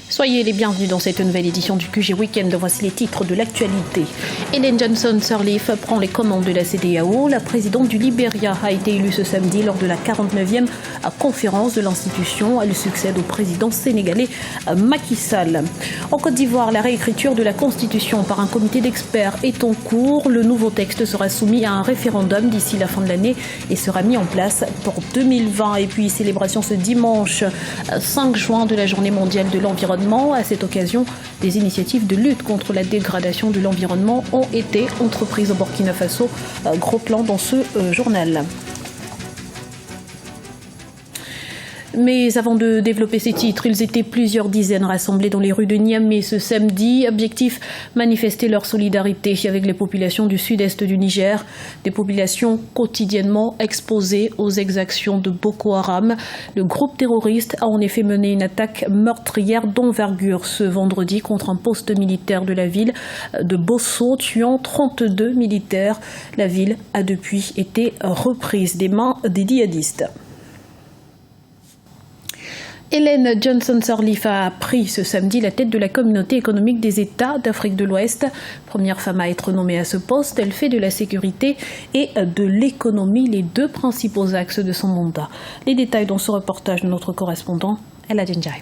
Soyez les bienvenus dans cette nouvelle édition du QG Weekend. Voici les titres de l'actualité. Ellen Johnson Sirleaf prend les commandes de la CEDEAO. La présidente du Libéria a été élue ce samedi lors de la 49e conférence de l'institution. Elle succède au président sénégalais Macky Sall. En Côte d'Ivoire, la réécriture de la Constitution par un comité d'experts est en cours. Le nouveau texte sera soumis à un référendum d'ici la fin de l'année et sera mis en place pour 2020. Et puis, célébration ce dimanche 5 juin de la Journée mondiale de l'environnement. À cette occasion, des initiatives de lutte contre la dégradation de l'environnement ont été entreprises au Burkina Faso. Gros plan dans ce journal. Mais avant de développer ces titres, ils étaient plusieurs dizaines rassemblés dans les rues de Niamey ce samedi. Objectif, manifester leur solidarité avec les populations du sud-est du Niger, des populations quotidiennement exposées aux exactions de Boko Haram. Le groupe terroriste a en effet mené une attaque meurtrière d'envergure ce vendredi contre un poste militaire de la ville de Bosso, tuant 32 militaires. La ville a depuis été reprise des mains des djihadistes. Ellen Johnson Sirleaf a pris ce samedi la tête de la communauté économique des États d'Afrique de l'Ouest. Première femme à être nommée à ce poste, elle fait de la sécurité et de l'économie les deux principaux axes de son mandat. Les détails dans ce reportage de notre correspondant, Ella Djenjai.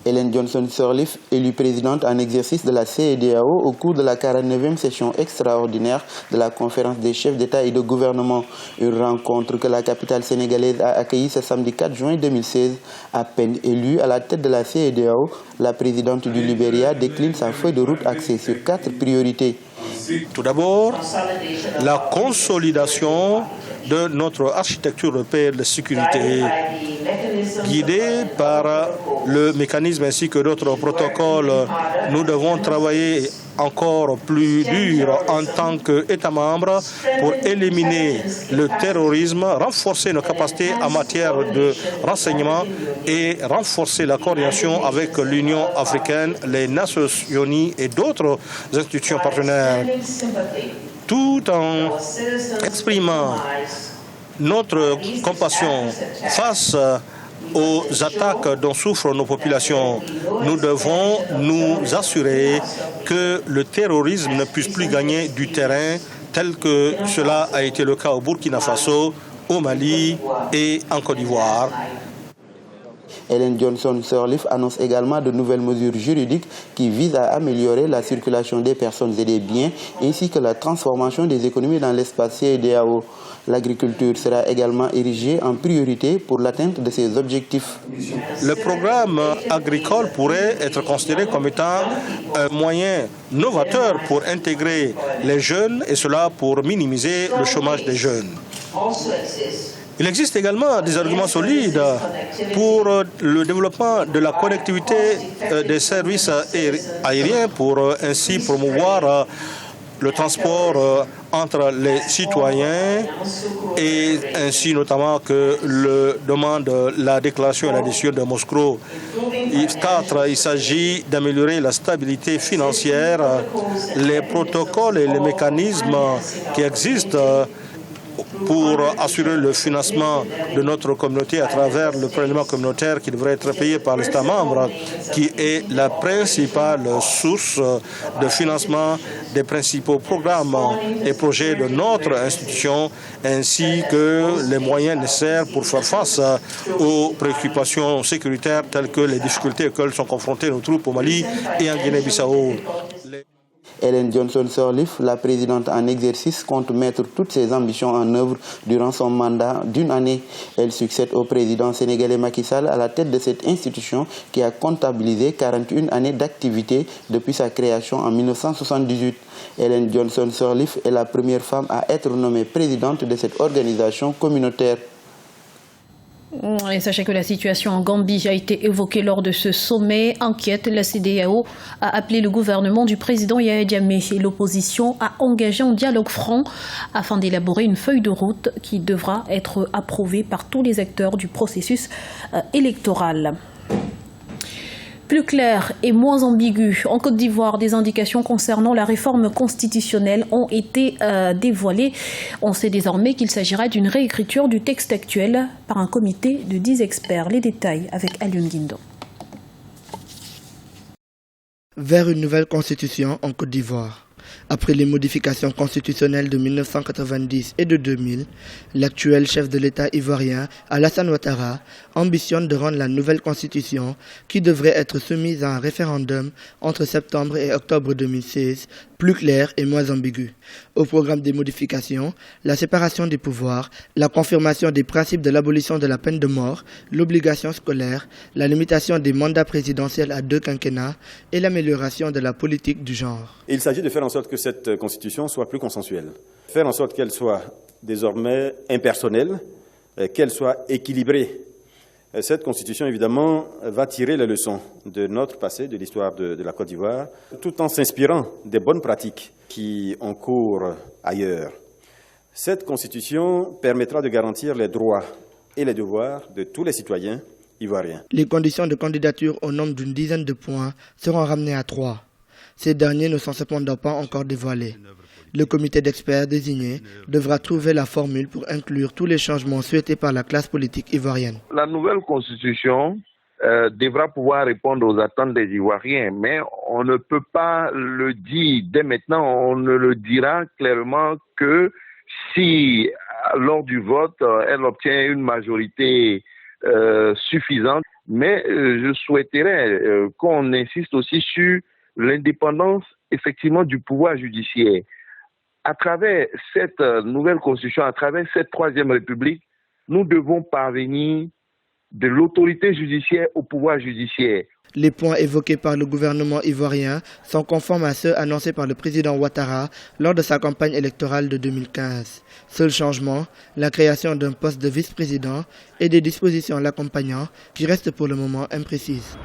Ellen Johnson Sirleaf, élue présidente en exercice de la CEDEAO au cours de la 49e session extraordinaire de la conférence des chefs d'État et de gouvernement. Une rencontre que la capitale sénégalaise a accueillie ce samedi 4 juin 2016. À peine élue à la tête de la CEDEAO, la présidente du Libéria décline sa feuille de route axée sur 4 priorités. Tout d'abord, la consolidation de notre architecture européenne de sécurité, guidée par le mécanisme ainsi que d'autres protocoles. Nous devons travailler encore plus dur en tant qu'État membre pour éliminer le terrorisme, renforcer nos capacités en matière de renseignement et renforcer la coordination avec l'Union africaine, les Nations unies et d'autres institutions partenaires, tout en exprimant notre compassion face aux attaques dont souffrent nos populations. Nous devons nous assurer que le terrorisme ne puisse plus gagner du terrain tel que cela a été le cas au Burkina Faso, au Mali et en Côte d'Ivoire. Ellen Johnson Sirleaf annonce également de nouvelles mesures juridiques qui visent à améliorer la circulation des personnes et des biens ainsi que la transformation des économies dans l'espace CEDEAO. L'agriculture sera également érigée en priorité pour l'atteinte de ces objectifs. Le programme agricole pourrait être considéré comme étant un moyen novateur pour intégrer les jeunes et cela pour minimiser le chômage des jeunes. Il existe également des arguments solides pour le développement de la connectivité des services aériens pour ainsi promouvoir le transport entre les citoyens et ainsi notamment que le demande la déclaration et la décision de Moscou. 4. Il s'agit d'améliorer la stabilité financière, les protocoles et les mécanismes qui existent pour assurer le financement de notre communauté à travers le prélèvement communautaire qui devrait être payé par l'État membre, qui est la principale source de financement des principaux programmes et projets de notre institution, ainsi que les moyens nécessaires pour faire face aux préoccupations sécuritaires telles que les difficultés auxquelles sont confrontées nos troupes au Mali et en Guinée-Bissau. Ellen Johnson Sirleaf, la présidente en exercice, compte mettre toutes ses ambitions en œuvre durant son mandat d'une année. Elle succède au président sénégalais Macky Sall à la tête de cette institution qui a comptabilisé 41 années d'activité depuis sa création en 1978. Ellen Johnson Sirleaf est la première femme à être nommée présidente de cette organisation communautaire. Et sachez que la situation en Gambie a été évoquée lors de ce sommet. Inquiète, la CEDEAO a appelé le gouvernement du président Yahya Jammeh et l'opposition à engager un dialogue franc afin d'élaborer une feuille de route qui devra être approuvée par tous les acteurs du processus électoral. plus clair et moins ambigu. En Côte d'Ivoire, des indications concernant la réforme constitutionnelle ont été dévoilées. On sait désormais qu'il s'agira d'une réécriture du texte actuel par un comité de 10 experts. Les détails avec Alioune Guindo. Vers une nouvelle constitution en Côte d'Ivoire. Après les modifications constitutionnelles de 1990 et de 2000, l'actuel chef de l'État ivoirien, Alassane Ouattara, ambitionne de rendre la nouvelle constitution, qui devrait être soumise à un référendum entre septembre et octobre 2016, plus claire et moins ambiguë. Au programme des modifications, la séparation des pouvoirs, la confirmation des principes de l'abolition de la peine de mort, l'obligation scolaire, la limitation des mandats présidentiels à 2 quinquennats et l'amélioration de la politique du genre. Il s'agit de faire en sorte que cette constitution soit plus consensuelle, faire en sorte qu'elle soit désormais impersonnelle, qu'elle soit équilibrée. Cette constitution, évidemment, va tirer les leçons de notre passé, de l'histoire de la Côte d'Ivoire, tout en s'inspirant des bonnes pratiques qui ont cours ailleurs. Cette constitution permettra de garantir les droits et les devoirs de tous les citoyens ivoiriens. Les conditions de candidature au nombre d'une dizaine de points seront ramenées à 3. Ces derniers ne sont cependant pas encore dévoilés. Le comité d'experts désigné devra trouver la formule pour inclure tous les changements souhaités par la classe politique ivoirienne. La nouvelle constitution devra pouvoir répondre aux attentes des Ivoiriens, mais on ne peut pas le dire dès maintenant, on ne le dira clairement que si, lors du vote, elle obtient une majorité suffisante. Mais je souhaiterais qu'on insiste aussi sur l'indépendance, effectivement, du pouvoir judiciaire. À travers cette nouvelle constitution, à travers cette troisième république, nous devons parvenir de l'autorité judiciaire au pouvoir judiciaire. Les points évoqués par le gouvernement ivoirien sont conformes à ceux annoncés par le président Ouattara lors de sa campagne électorale de 2015. Seul changement, la création d'un poste de vice-président et des dispositions l'accompagnant qui restent pour le moment imprécises.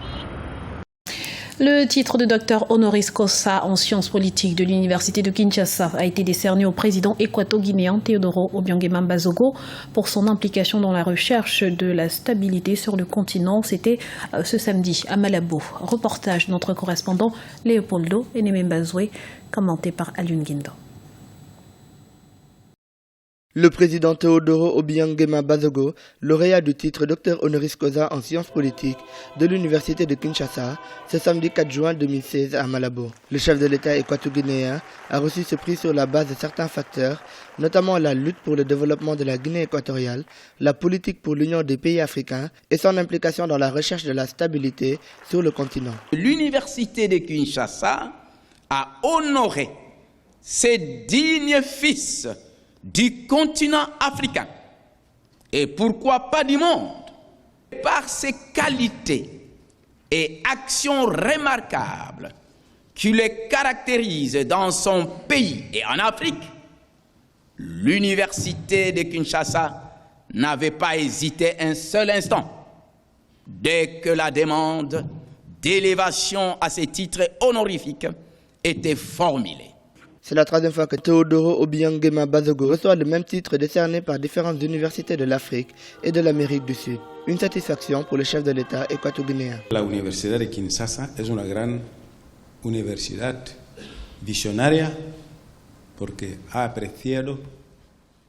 Le titre de docteur honoris causa en sciences politiques de l'université de Kinshasa a été décerné au président équato-guinéen Teodoro Obiang Bazogo pour son implication dans la recherche de la stabilité sur le continent. C'était ce samedi à Malabo. Reportage de notre correspondant Léopoldo Enemembazoué, commenté par Alioune Guindo. Le président Teodoro Obiang Bazogo, lauréat du titre docteur honoris causa en sciences politiques de l'université de Kinshasa, ce samedi 4 juin 2016 à Malabo. Le chef de l'État équato-guinéen a reçu ce prix sur la base de certains facteurs, notamment la lutte pour le développement de la Guinée équatoriale, la politique pour l'Union des pays africains et son implication dans la recherche de la stabilité sur le continent. L'université de Kinshasa a honoré ses dignes fils du continent africain, et pourquoi pas du monde, par ses qualités et actions remarquables qui les caractérisent dans son pays et en Afrique. L'université de Kinshasa n'avait pas hésité un seul instant dès que la demande d'élévation à ces titres honorifiques était formulée. C'est la troisième fois que Teodoro Obiang Bazogo reçoit le même titre décerné par différentes universités de l'Afrique et de l'Amérique du Sud. Une satisfaction pour le chef de l'État équato-guinéen. La Universidad de Kinshasa es una gran universidad visionaria porque ha apreciado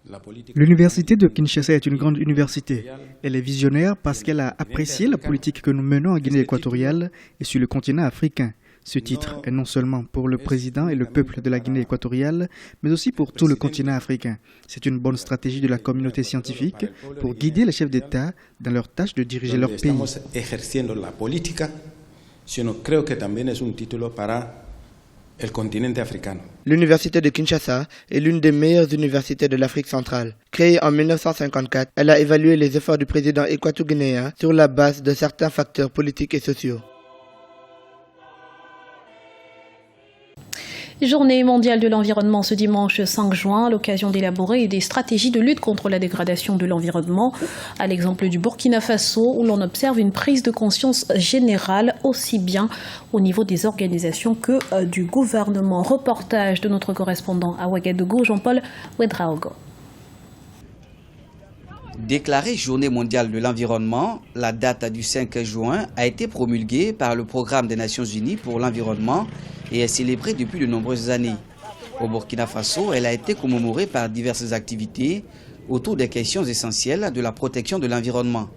la politique. L'université de Kinshasa est une grande université. Elle est visionnaire parce qu'elle a apprécié la politique que nous menons en Guinée équatoriale et sur le continent africain. Ce titre est non seulement pour le président et le peuple de la Guinée équatoriale, mais aussi pour tout le continent africain. C'est une bonne stratégie de la communauté scientifique pour guider les chefs d'État dans leur tâche de diriger leur pays. L'université de Kinshasa est l'une des meilleures universités de l'Afrique centrale. Créée en 1954, elle a évalué les efforts du président équato-guinéen sur la base de certains facteurs politiques et sociaux. Journée mondiale de l'environnement ce dimanche 5 juin, à l'occasion d'élaborer des stratégies de lutte contre la dégradation de l'environnement. À l'exemple du Burkina Faso, où l'on observe une prise de conscience générale, aussi bien au niveau des organisations que du gouvernement. Reportage de notre correspondant à Ouagadougou, Jean-Paul Ouedraogo. Déclarée Journée mondiale de l'environnement, la date du 5 juin a été promulguée par le Programme des Nations Unies pour l'environnement et est célébrée depuis de nombreuses années. Au Burkina Faso, elle a été commémorée par diverses activités autour des questions essentielles de la protection de l'environnement.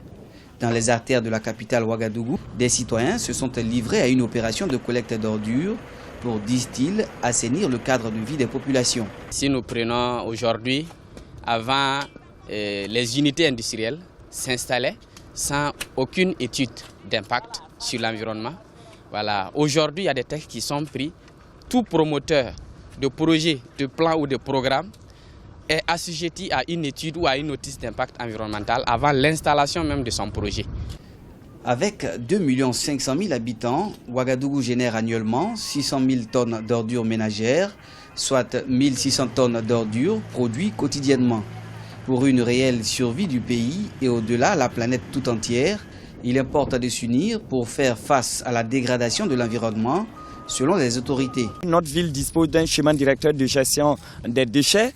Dans les artères de la capitale Ouagadougou, des citoyens se sont livrés à une opération de collecte d'ordures pour, disent-ils, assainir le cadre de vie des populations. Si nous prenons aujourd'hui, avant les unités industrielles s'installaient sans aucune étude d'impact sur l'environnement. Voilà. Aujourd'hui, il y a des textes qui sont pris. Tout promoteur de projet, de plan ou de programme est assujetti à une étude ou à une notice d'impact environnemental avant l'installation même de son projet. Avec 2 500 000 habitants, Ouagadougou génère annuellement 600 000 tonnes d'ordures ménagères, soit 1 600 tonnes d'ordures produites quotidiennement. Pour une réelle survie du pays et au-delà la planète tout entière, il importe de s'unir pour faire face à la dégradation de l'environnement, selon les autorités. Notre ville dispose d'un schéma directeur de gestion des déchets,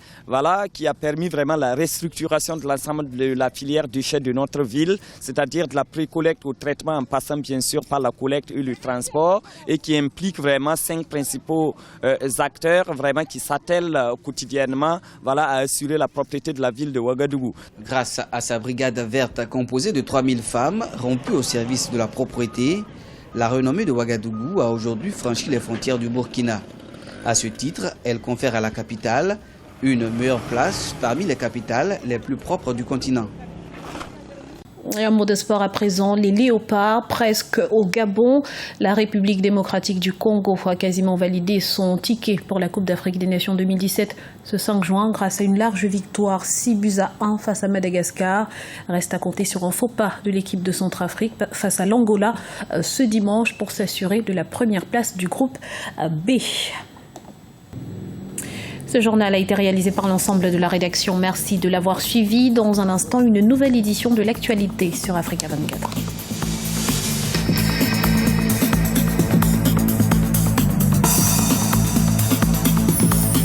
qui a permis vraiment la restructuration de l'ensemble de la filière déchets de notre ville, c'est-à-dire de la pré-collecte au traitement en passant bien sûr par la collecte et le transport, et qui implique vraiment 5 principaux acteurs qui s'attellent quotidiennement à assurer la propreté de la ville de Ouagadougou. Grâce à sa brigade verte composée de 3000 femmes rompues au service de la propreté, la renommée de Ouagadougou a aujourd'hui franchi les frontières du Burkina. À ce titre, elle confère à la capitale une meilleure place parmi les capitales les plus propres du continent. Et un mot de sport à présent, les Léopards, presque au Gabon. La République démocratique du Congo a quasiment validé son ticket pour la Coupe d'Afrique des Nations 2017 ce 5 juin grâce à une large victoire 6-1 face à Madagascar. Reste à compter sur un faux pas de l'équipe de Centrafrique face à l'Angola ce dimanche pour s'assurer de la première place du groupe B. Ce journal a été réalisé par l'ensemble de la rédaction. Merci de l'avoir suivi. Dans un instant, une nouvelle édition de l'actualité sur Africa 24.